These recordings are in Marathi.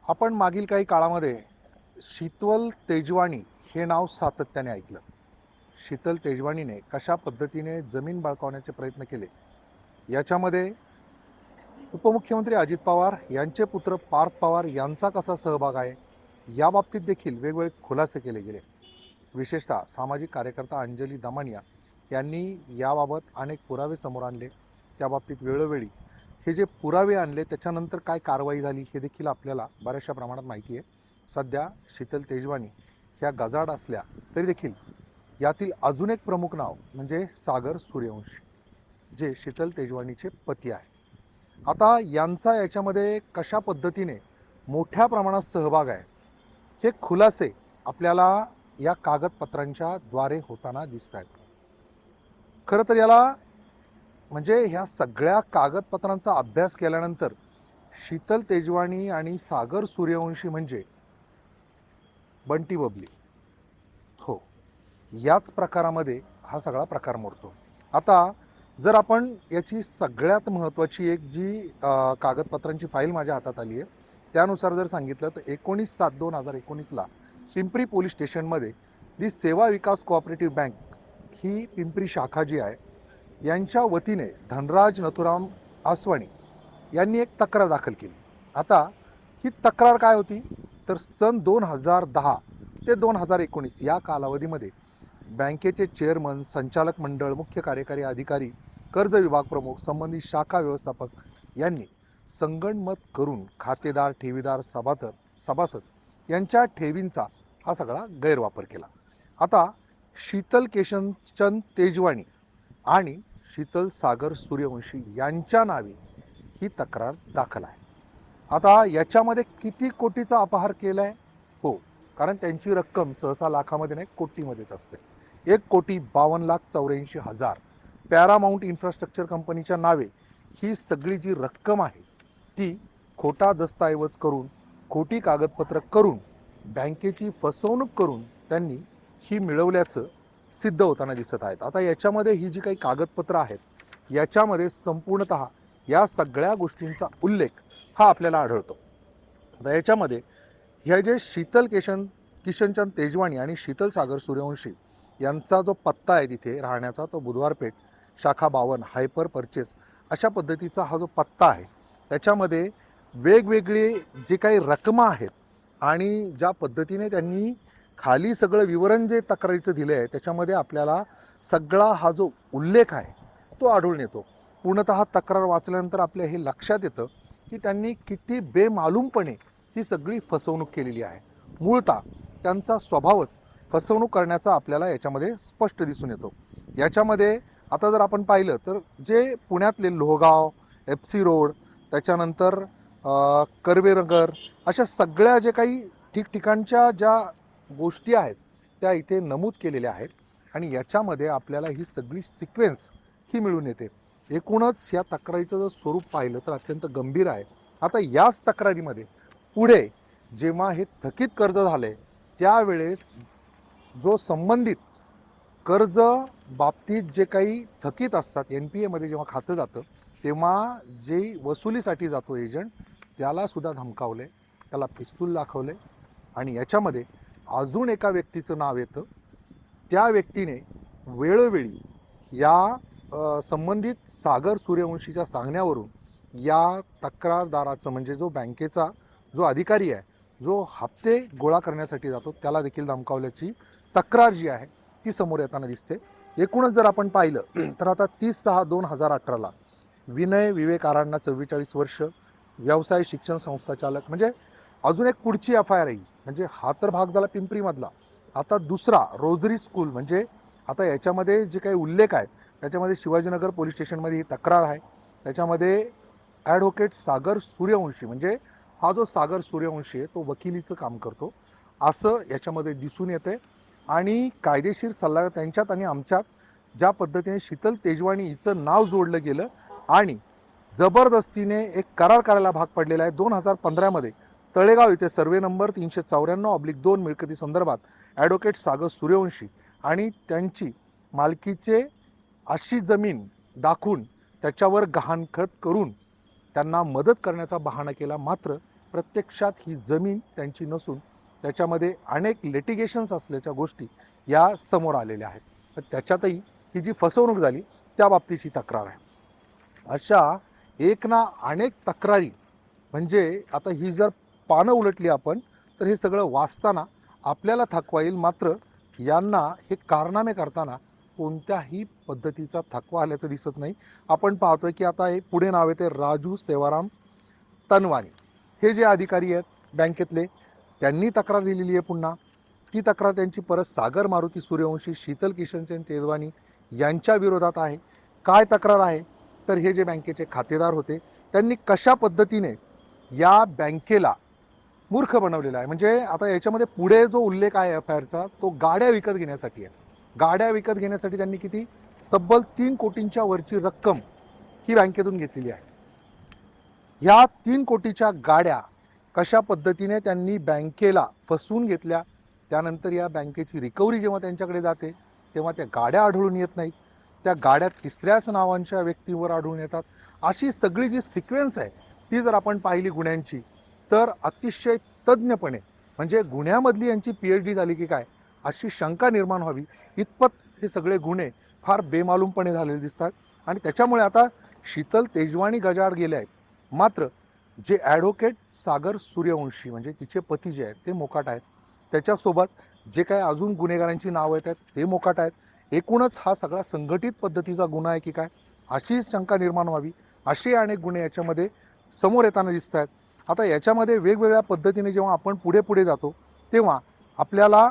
आपण मागील काही काळामध्ये शीतल तेजवानी हे नाव सातत्याने ऐकलं. शीतल तेजवानीने कशा पद्धतीने जमीन बळकावण्याचे प्रयत्न केले, याच्यामध्ये उपमुख्यमंत्री अजित पवार यांचे पुत्र पार्थ पवार यांचा कसा सहभाग आहे, याबाबतीत देखील वेगवेगळे खुलासे केले गेले. विशेषतः सामाजिक कार्यकर्ता अंजली दमानिया यांनी याबाबत अनेक पुरावे समोर आणले. त्याबाबतीत वेळोवेळी हे जे पुरावे आणले त्याच्यानंतर काय कारवाई झाली हे देखील आपल्याला बऱ्याचशा प्रमाणात माहिती आहे. सध्या शीतल तेजवानी ह्या गजाड असल्या तरी देखील यातील अजून एक प्रमुख नाव म्हणजे सागर सूर्यवंशी, जे शीतल तेजवानीचे पती आहे. आता यांचा याच्यामध्ये कशा पद्धतीने मोठ्या प्रमाणात सहभाग आहे, हे खुलासे आपल्याला या कागदपत्रांच्या द्वारे होताना दिसत आहेत. खरं तर याला म्हणजे ह्या सगळ्या कागदपत्रांचा अभ्यास केल्यानंतर शीतल तेजवानी आणि सागर सूर्यवंशी म्हणजे बंटी बबली, हो, याच प्रकारामध्ये हा सगळा प्रकार मोडतो. आता जर आपण याची सगळ्यात महत्त्वाची एक जी कागदपत्रांची फाईल माझ्या हातात आली आहे त्यानुसार जर सांगितलं तर 19/7/2019ला पिंपरी पोलीस स्टेशनमध्ये दी सेवा विकास कोऑपरेटिव्ह बँक ही पिंपरी शाखा जी आहे यांच्या वतीने धनराज नथुराम आसवाणी यांनी एक तक्रार दाखल केली. आता ही तक्रार काय होती तर सन 2010 ते 2019 या कालावधीमध्ये बँकेचे चेअरमन, संचालक मंडळ, मुख्य कार्यकारी अधिकारी, कर्ज विभाग प्रमुख, संबंधित शाखा व्यवस्थापक यांनी संगनमत करून खातेदार, ठेवीदार, सभासद यांच्या ठेवींचा हा सगळा गैरवापर केला. आता शीतल केशवचंद तेजवानी आणि शीतल सागर सूर्यवंशी यांच्या नावे ही तक्रार दाखल आहे. आता याच्यामध्ये किती कोटीचा अपहार केला आहे? हो, कारण त्यांची रक्कम सहसा लाखामध्ये नाही, कोटीमध्येच असते. 1,52,84,000 पॅरामाऊंट इन्फ्रास्ट्रक्चर कंपनीच्या नावे ही सगळी जी रक्कम आहे ती खोटा दस्तऐवज करून, खोटी कागदपत्र करून, बँकेची फसवणूक करून त्यांनी ही मिळवल्याचं सिद्ध होताना दिसत आहेत. आता याच्यामध्ये ही जी काही कागदपत्र आहेत याच्यामध्ये संपूर्णतः या सगळ्या गोष्टींचा उल्लेख हा आपल्याला आढळतो. आता याच्यामध्ये ह्या जे शीतल किशनचंद तेजवानी आणि शीतल सागर सूर्यवंशी यांचा जो पत्ता आहे तिथे राहण्याचा तो बुधवार पेठ शाखा 52 हायपर परचेस अशा पद्धतीचा हा जो पत्ता आहे त्याच्यामध्ये वेगवेगळे जे काही रकमा आहेत आणि ज्या पद्धतीने त्यांनी खाली सगळं विवरण जे तक्रारीचं दिलं आहे त्याच्यामध्ये आपल्याला सगळा हा जो उल्लेख आहे तो आढळून येतो. पूर्णतः तक्रार वाचल्यानंतर आपल्या हे लक्षात येतं की त्यांनी किती बेमालूमपणे ही सगळी फसवणूक केलेली आहे. मूळतः त्यांचा स्वभावच फसवणूक करण्याचा आपल्याला याच्यामध्ये स्पष्ट दिसून येतो. याच्यामध्ये आता जर आपण पाहिलं तर जे पुण्यातले लोहगाव, FC रोड, त्याच्यानंतर कर्वेनगर अशा सगळ्या जे काही ठिकठिकाणच्या ज्या गोष्टी आहेत त्या इथे नमूद केलेल्या आहेत आणि याच्यामध्ये आपल्याला ही सगळी सिक्वेन्स ही मिळून येते. एकूणच या तक्रारीचं जर स्वरूप पाहिलं तर अत्यंत गंभीर आहे. आता याच तक्रारीमध्ये पुढे जेव्हा हे थकीत कर्ज झाले त्यावेळेस जो संबंधित कर्ज बाबतीत जे काही थकीत असतात NPA मध्ये जेव्हा खातं जातं तेव्हा जे वसुलीसाठी जातो एजंट त्याला सुद्धा धमकावले, त्याला पिस्तूल दाखवले आणि याच्यामध्ये अजून एका व्यक्तीचं नाव येतं. त्या व्यक्तीने वेळोवेळी या संबंधित सागर सूर्यवंशीच्या सांगण्यावरून या तक्रारदाराचं म्हणजे जो बँकेचा जो अधिकारी आहे जो हप्ते गोळा करण्यासाठी जातो त्याला देखील धमकावल्याची तक्रार जी आहे ती समोर येताना दिसते. एकूणच जर आपण पाहिलं तर आता 30/6/2018ला विनय विवेक आरांना 44 वर्ष, व्यवसाय शिक्षण संस्था चालक, म्हणजे अजून एक पुढची FIR आहे. म्हणजे हा तर भाग झाला पिंपरीमधला. आता दुसरा रोजरी स्कूल, म्हणजे आता याच्यामध्ये जे काही उल्लेख आहे त्याच्यामध्ये शिवाजीनगर पोलीस स्टेशनमध्ये ही तक्रार आहे. त्याच्यामध्ये ॲडव्होकेट सागर सूर्यवंशी, म्हणजे हा जो सागर सूर्यवंशी आहे तो वकिलीचं काम करतो असं याच्यामध्ये दिसून येते. आणि कायदेशीर सल्ला त्यांच्यात आणि आमच्यात ज्या पद्धतीने शीतल तेजवानी हिचं नाव जोडलं गेलं आणि जबरदस्तीने एक करार करायला भाग पडलेला आहे. 2015मध्ये तळेगाव येथे सर्वे नंबर 394/2 मिळकती संदर्भात ॲडव्होकेट सागर सूर्यवंशी आणि त्यांची मालकीचे अशी जमीन दाखवून त्याच्यावर गहाणखत करून त्यांना मदत करण्याचा बहाणा केला. मात्र प्रत्यक्षात ही जमीन त्यांची नसून त्याच्यामध्ये अनेक लिटिगेशन्स असल्याच्या गोष्टी या समोर आलेल्या आहेत. तर त्याच्यातही ही जी फसवणूक झाली त्या बाबतीची तक्रार आहे. अशा एक ना अनेक तक्रारी, म्हणजे आता ही जर पानं उलटली आपण तर हे सगळं वाचताना आपल्याला थकवा येईल, मात्र यांना हे कारनामे करताना कोणत्याही पद्धतीचा थकवा आल्याचं दिसत नाही. आपण पाहतोय की आता हे पुढे नाव येते राजू सेवाराम तनवानी. हे जे अधिकारी आहेत बँकेतले, त्यांनी तक्रार दिलेली आहे. पुन्हा ती तक्रार त्यांची परत सागर मारुती सूर्यवंशी, शीतल किशनचंद तेजवानी यांच्या विरोधात आहे. काय तक्रार आहे तर हे जे बँकेचे खातेदार होते त्यांनी कशा पद्धतीने या बँकेला मूर्ख बनवलेला आहे. म्हणजे आता याच्यामध्ये पुढे जो उल्लेख आहे एफ आय आरचा तो गाड्या विकत घेण्यासाठी आहे. गाड्या विकत घेण्यासाठी त्यांनी किती तब्बल 3 कोटींच्या वरची रक्कम ही बँकेतून घेतलेली आहे. ह्या 3 कोटीच्या गाड्या कशा पद्धतीने त्यांनी बँकेला फसवून घेतल्या, त्यानंतर या बँकेची रिकव्हरी जेव्हा त्यांच्याकडे जाते तेव्हा त्या गाड्या आढळून येत नाहीत, त्या गाड्या तिसऱ्याच नावांच्या व्यक्तीवर आढळून येतात. अशी सगळी जी सिक्वेन्स आहे ती जर आपण पाहिली गुन्ह्यांची तर अतिशय तज्ज्ञपणे, म्हणजे गुन्ह्यामधली यांची PhD झाली की काय अशी शंका निर्माण व्हावी इतपत हे सगळे गुन्हे फार बेमालूमपणे झालेले दिसतात. आणि त्याच्यामुळे आता शीतल तेजवानी गजाआड गेले आहेत, मात्र जे ॲडव्होकेट सागर सूर्यवंशी म्हणजे तिचे पती जे आहेत ते मोकाट आहेत, त्याच्यासोबत जे काही अजून गुन्हेगारांची नावं येत आहेत ते मोकाट आहेत. एकूणच हा सगळा संघटित पद्धतीचा गुन्हा आहे की काय अशी शंका निर्माण व्हावी, असे अनेक गुन्हे याच्यामध्ये समोर येताना दिसत आहेत. आता याच्यामध्ये वेगवेगळ्या पद्धतीने जेव्हा आपण पुढे पुढे जातो तेव्हा आपल्याला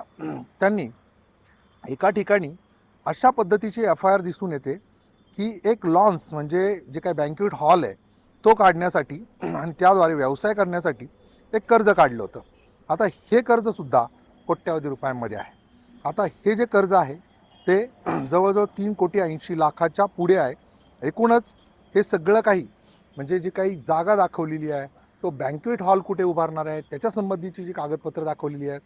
त्यांनी एका ठिकाणी अशा पद्धतीची FIR दिसून येते की एक लॉन्स म्हणजे जे काही बँक्वेट हॉल आहे तो काढण्यासाठी आणि त्याद्वारे व्यवसाय करण्यासाठी एक कर्ज काढलं होतं. आता हे कर्जसुद्धा कोट्यावधी रुपयांमध्ये आहे. आता हे जे कर्ज आहे ते जवळजवळ 3,80,00,000च्या पुढे आहे. एकूणच हे सगळं काही म्हणजे जी काही जागा दाखवलेली आहे, तो बँक्वेट हॉल कुठे उभारणार आहे त्याच्या संबंधीची जी कागदपत्र दाखवलेली आहेत,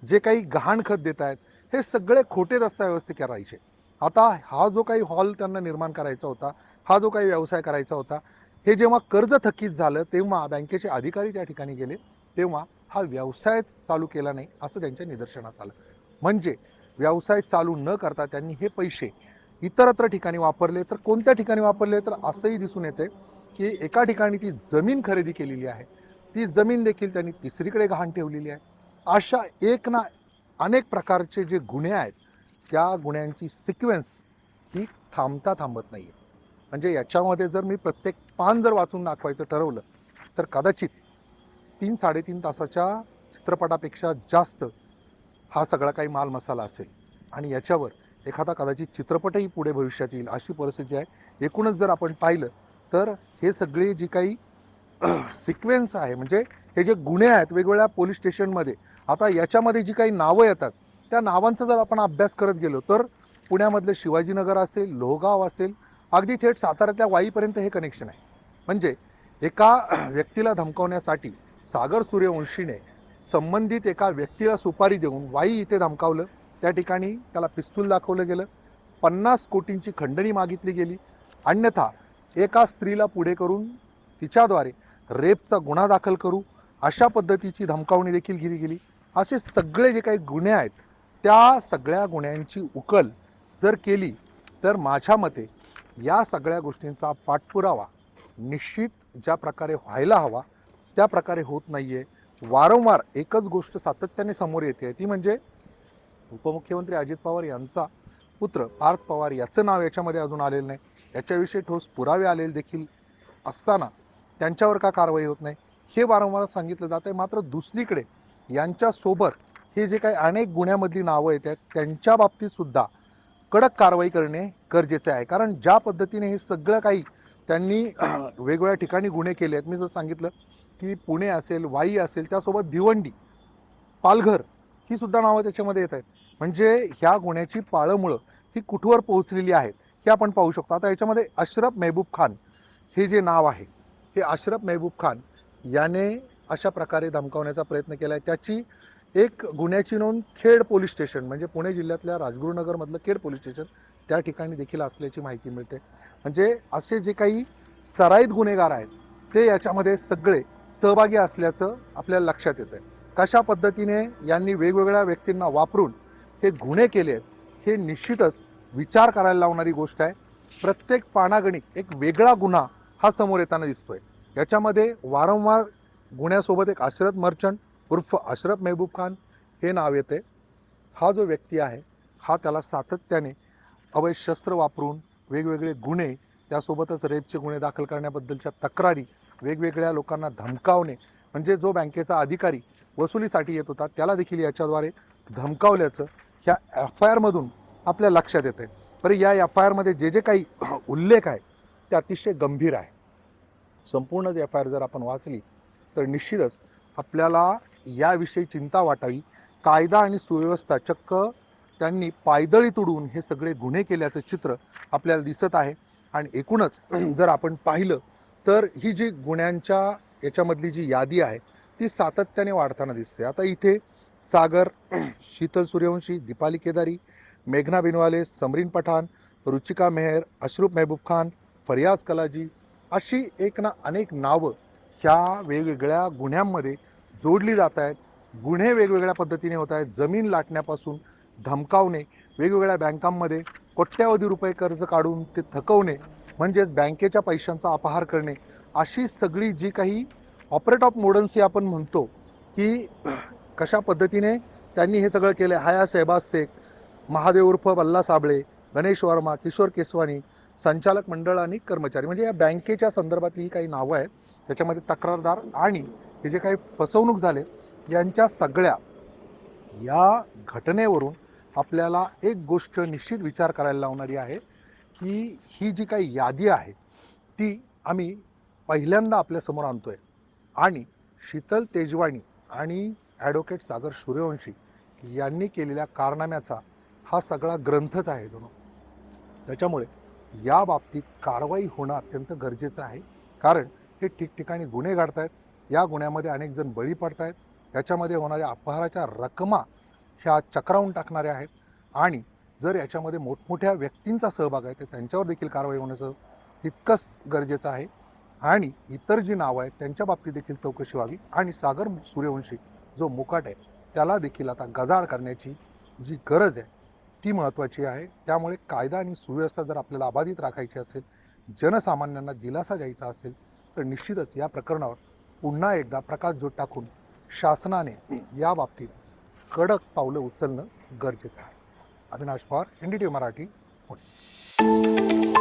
जे काही गहाणखत देत आहेत, हे सगळे खोटे दस्तऐवज ते करायचे. आता हा जो काही हॉल त्यांना निर्माण करायचा होता, हा जो काही व्यवसाय करायचा होता, हे जेव्हा कर्ज थकीत झालं तेव्हा बँकेचे अधिकारी त्या ठिकाणी गेले तेव्हा हा व्यवसायच चालू केला नाही असं त्यांच्या निदर्शनास आलं. म्हणजे व्यवसाय चालू न करता त्यांनी हे पैसे इतरत्र ठिकाणी वापरले. तर कोणत्या ठिकाणी वापरले तर असंही दिसून येते की एका ठिकाणी ती जमीन खरेदी केलेली आहे, ती जमीन देखील त्यांनी तिसरीकडे गहाण ठेवलेली आहे. अशा एक ना अनेक प्रकारचे जे गुन्हे आहेत त्या गुन्ह्यांची सिक्वेन्स ही थांबत नाही आहे. म्हणजे याच्यामध्ये जर मी प्रत्येक पान जर वाचून दाखवायचं ठरवलं तर कदाचित 3-3.5 तासाच्या चित्रपटापेक्षा जास्त हा सगळा काही माल मसाला असेल आणि याच्यावर एखादा कदाचित चित्रपटही पुढे भविष्यात येईल अशी परिस्थिती आहे. एकूणच जर आपण पाहिलं तर हे सगळे जी काही सिक्वेन्स आहे, म्हणजे हे जे गुन्हे आहेत वेगवेगळ्या पोलीस स्टेशनमध्ये, आता याच्यामध्ये जी काही नावं येतात त्या नावांचा जर आपण अभ्यास करत गेलो तर पुण्यामधले शिवाजीनगर असेल, लोहगाव असेल, अगदी थेट साताऱ्यातल्या वाईपर्यंत हे कनेक्शन आहे. म्हणजे एका व्यक्तीला धमकावण्यासाठी सागर सूर्यवंशीने संबंधित एका व्यक्तीला सुपारी देऊन वाई इथे धमकावलं, त्या ठिकाणी त्याला पिस्तूल दाखवलं गेलं, 50 कोटींची खंडणी मागितली गेली, अन्यथा एका स्त्रीला पुढे करून तिच्याद्वारे रेपचा गुन्हा दाखल करू अशा पद्धतीची धमकावणी देखील केली गेली. असे सगळे जे काही गुन्हे आहेत त्या सगळ्या गुन्ह्यांची उकल जर केली तर माझ्या मते या सगळ्या गोष्टींचा पाठपुरावा निश्चित ज्या प्रकारे व्हायला हवा त्या प्रकारे होत नाही आहे. वारंवार एकच गोष्ट सातत्याने समोर येते, ती म्हणजे उपमुख्यमंत्री अजित पवार यांचा पुत्र पार्थ पवार याचं नाव याच्यामध्ये अजून आलेलं नाही. याच्याविषयी ठोस पुरावे आलेले देखील असताना त्यांच्यावर का कारवाई होत नाही हे वारंवार सांगितलं जात आहे. मात्र दुसरीकडे यांच्यासोबत हे जे काही अनेक गुन्ह्यामधली नावं येतात त्यांच्या बाबतीत सुद्धा कडक कारवाई करणे गरजेचे आहे. कारण ज्या पद्धतीने हे सगळं काही त्यांनी वेगवेगळ्या ठिकाणी गुन्हे केले आहेत, मी जर सांगितलं की पुणे असेल, वाई असेल, त्यासोबत भिवंडी, पालघर ही सुद्धा नावं त्याच्यामध्ये येत आहेत. म्हणजे ह्या गुन्ह्याची पाळंमुळं ही कुठवर पोहोचलेली आहेत हे आपण पाहू शकतो. आता याच्यामध्ये अशरफ मेहबूब खान हे जे नाव आहे, हे अशरफ मेहबूब खान याने अशा प्रकारे धमकावण्याचा प्रयत्न केला आहे. त्याची एक गुन्ह्याची नोंद खेड पोलीस स्टेशन म्हणजे पुणे जिल्ह्यातल्या राजगुरुनगरमधलं खेड पोलीस स्टेशन त्या ठिकाणी देखील असल्याची माहिती मिळते. म्हणजे असे जे काही सराईत गुन्हेगार आहेत ते याच्यामध्ये सगळे सहभागी असल्याचं आपल्याला लक्षात येतं आहे. कशा पद्धतीने यांनी वेगवेगळ्या व्यक्तींना वापरून हे गुन्हे केले आहेत हे निश्चितच विचार करायला लावणारी गोष्ट आहे. प्रत्येक पानागणिक एक वेगळा गुन्हा हा समोर येताना दिसतोय. याच्यामध्ये वारंवार गुन्ह्यासोबत एक अशरफ मर्चंट उर्फ अशरफ मेहबूब खान हे नाव येते. हा जो व्यक्ती आहे हा त्याला सातत्याने अवैध शस्त्र वापरून वेगवेगळे गुन्हे, त्यासोबतच रेपचे गुन्हे दाखल करण्याबद्दलच्या तक्रारी, वेगवेगळ्या लोकांना धमकावणे, म्हणजे जो बँकेचा अधिकारी वसुलीसाठी येत होता त्याला देखील याच्याद्वारे धमकावल्याचं ह्या FIR-मधून आपल्या लक्षात येते. बरं, या FIR-मध्ये जे जे काही उल्लेख आहे ते अतिशय गंभीर आहे. संपूर्ण जे FIR जर आपण वाचली तर निश्चितच आपल्याला याविषयी चिंता वाटावी. कायदा आणि सुव्यवस्था चक्क त्यांनी पायदळी तुडवून हे सगळे गुन्हे केल्याचं चित्र आपल्याला दिसत आहे. आणि एकूणच जर आपण पाहिलं तर ही जी गुन्ह्यांच्या याच्यामधली जी यादी आहे ती सातत्याने वाढताना दिसते. आता इथे सागर, शीतल सूर्यवंशी, दीपाली केदारी, मेघना बिनवाले, समरीन पठाण, रुचिका मेहर, अशरफ मेहबूब खान, फरियाज कलाजी अशी एक ना अनेक नावं ह्या वेगवेगळ्या गुन्ह्यांमध्ये जोडली जात आहेत. गुन्हे वेगवेगळ्या पद्धतीने होत आहेत. जमीन लाटण्यापासून धमकावणे, वेगवेगळ्या बँकांमध्ये कोट्यावधी रुपये कर्ज काढून ते थकवणे, म्हणजेच बँकेच्या पैशांचा अपहार करणे, अशी सगळी जी काही ऑपरेट ऑफ मोडन्सी आपण म्हणतो की कशा पद्धतीने त्यांनी हे सगळं केलं. हया शहबाज शेख, महादेव उर्फ बल्ला साबळे, गणेश वर्मा, किशोर केसवानी, संचालक मंडळ आणि कर्मचारी, म्हणजे या बँकेच्या संदर्भातली ही काही नावं आहेत. त्याच्यामध्ये तक्रारदार आणि हे जे काही फसवणूक झाले यांच्या सगळ्या या घटनेवरून आपल्याला एक गोष्ट निश्चित विचार करायला लावणारी आहे की ही जी काही यादी आहे ती आम्ही पहिल्यांदा आपल्यासमोर आणतो आहे. आणि शीतल तेजवाणी आणि ॲडव्होकेट सागर सूर्यवंशी यांनी केलेल्या कारनाम्याचा हा सगळा ग्रंथच आहे जणू. त्याच्यामुळे या बाबतीत कारवाई होणं अत्यंत गरजेचं आहे. कारण हे ठिकठिकाणी गुन्हे घडत आहेत. या गुन्ह्यामध्ये अनेक जण बळी पडत आहेत. याच्यामध्ये होणाऱ्या अपहाराच्या रकमा ह्या चक्रावून टाकणाऱ्या आहेत. आणि जर याच्यामध्ये मोठमोठ्या व्यक्तींचा सहभाग आहे तर त्यांच्यावर देखील कारवाई होण्याचं तितकंच गरजेचं आहे. आणि इतर जी नावं आहेत त्यांच्या बाबतीत देखील चौकशी व्हावी. आणि सागर सूर्यवंशी जो मुकाट आहे त्याला देखील आता गजाआड करण्याची जी गरज आहे ती महत्त्वाची आहे. त्यामुळे कायदा आणि सुव्यवस्था जर आपल्याला अबाधित राखायची असेल, जनसामान्यांना दिलासा द्यायचा असेल तर निश्चितच या प्रकरणावर पुन्हा एकदा प्रकाशझोत टाकून शासनाने या बाबतीत कडक पावलं उचलणं गरजेचं आहे. अविनाश पवार, NDTV मराठी, पुणे.